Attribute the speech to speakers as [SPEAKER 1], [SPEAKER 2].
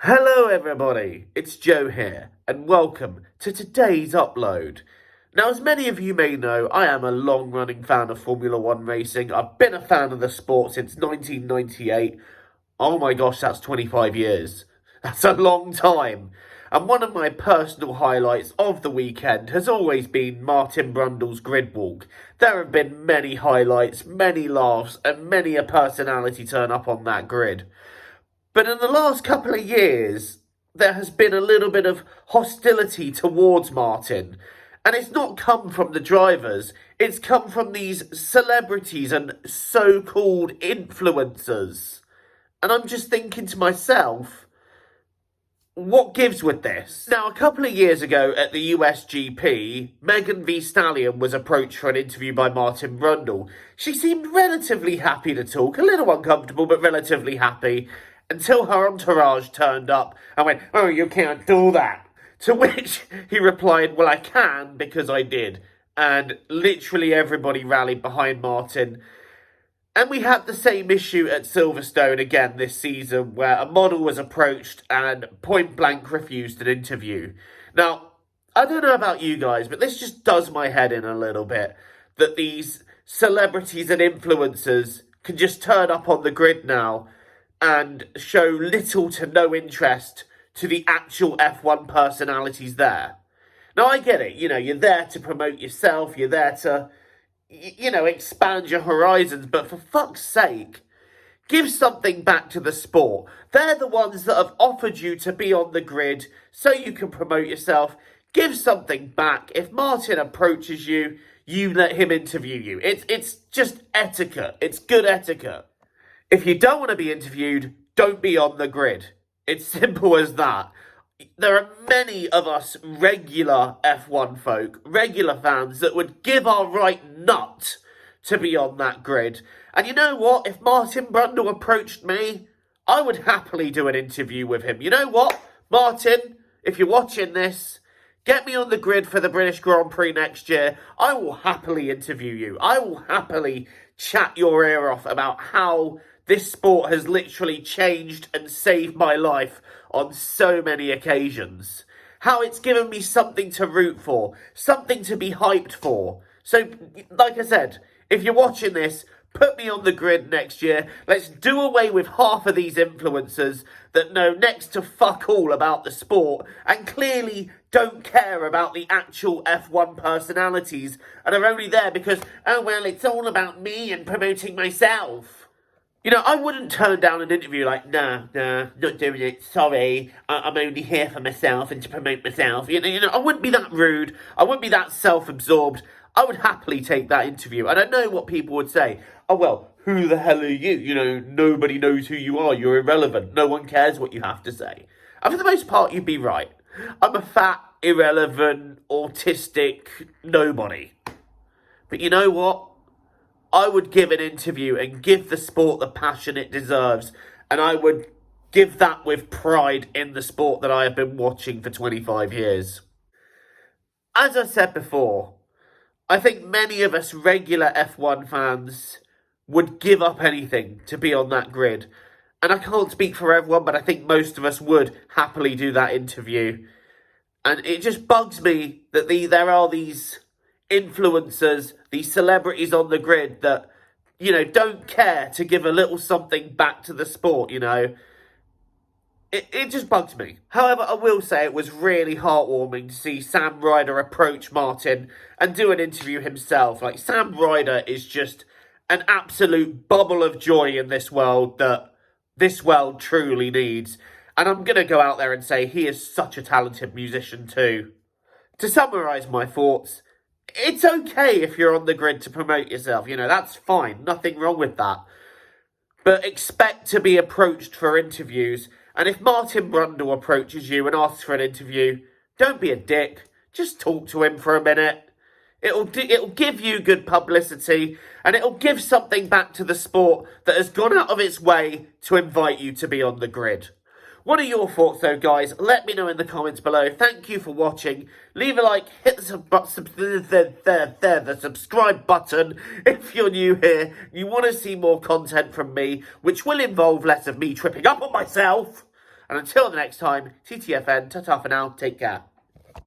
[SPEAKER 1] Hello everybody, it's Joe here, and welcome to today's upload. Now, as many of you may know, I am a long-running fan of Formula One racing. I've been a fan of the sport since 1998. Oh my gosh, that's 25 years. That's a long time. And one of my personal highlights of the weekend has always been Martin Brundle's grid walk. There have been many highlights, many laughs, and many a personality turn up on that grid. But in the last couple of years, there has been a little bit of hostility towards Martin. And it's not come from the drivers, it's come from these celebrities and so-called influencers. And I'm just thinking to myself, what gives with this? Now, a couple of years ago at the US GP, Megan Thee Stallion was approached for an interview by Martin Brundle. She seemed relatively happy to talk, a little uncomfortable, but relatively happy, until her entourage turned up and went, "Oh, you can't do that." To which he replied, "Well, I can because I did." And literally everybody rallied behind Martin. And we had the same issue at Silverstone again this season, where a model was approached and point blank refused an interview. Now, I don't know about you guys, but this just does my head in a little bit, that these celebrities and influencers can just turn up on the grid now and show little to no interest to the actual F1 personalities there. Now, I get it, you're there to promote yourself, you're there to, expand your horizons, but for fuck's sake, give something back to the sport. They're the ones that have offered you to be on the grid so you can promote yourself. Give something back. If Martin approaches you, you let him interview you. It's just etiquette. It's good etiquette. If you don't want to be interviewed, don't be on the grid. It's simple as that. There are many of us regular F1 folk, regular fans, that would give our right nut to be on that grid. And you know what? If Martin Brundle approached me, I would happily do an interview with him. You know what? Martin, if you're watching this, get me on the grid for the British Grand Prix next year. I will happily interview you. I will happily chat your ear off about how this sport has literally changed and saved my life on so many occasions. How it's given me something to root for, something to be hyped for. So, like I said, if you're watching this, put me on the grid next year. Let's do away with half of these influencers that know next to fuck all about the sport and clearly don't care about the actual F1 personalities and are only there because, oh well, it's all about me and promoting myself. I wouldn't turn down an interview like, nah, not doing it, sorry, I'm only here for myself and to promote myself. I wouldn't be that rude, I wouldn't be that self-absorbed. I would happily take that interview. And I know what people would say. Oh, well, who the hell are you? Nobody knows who you are, you're irrelevant, no one cares what you have to say. And for the most part, you'd be right. I'm a fat, irrelevant, autistic nobody. But you know what? I would give an interview and give the sport the passion it deserves. And I would give that with pride in the sport that I have been watching for 25 years. As I said before, I think many of us regular F1 fans would give up anything to be on that grid. And I can't speak for everyone, but I think most of us would happily do that interview. And it just bugs me that there are these influencers, these celebrities on the grid that, don't care to give a little something back to the sport, It just bugs me. However, I will say it was really heartwarming to see Sam Ryder approach Martin and do an interview himself. Like, Sam Ryder is just an absolute bubble of joy in this world that this world truly needs. And I'm going to go out there and say he is such a talented musician too. To summarise my thoughts, it's okay if you're on the grid to promote yourself, that's fine, nothing wrong with that. But expect to be approached for interviews, and if Martin Brundle approaches you and asks for an interview, don't be a dick, just talk to him for a minute. It'll give you good publicity, and it'll give something back to the sport that has gone out of its way to invite you to be on the grid. What are your thoughts though, guys? Let me know in the comments below. Thank you for watching. Leave a like, hit the subscribe button if you're new here. You want to see more content from me, which will involve less of me tripping up on myself. And until the next time, TTFN, ta-ta for now, take care.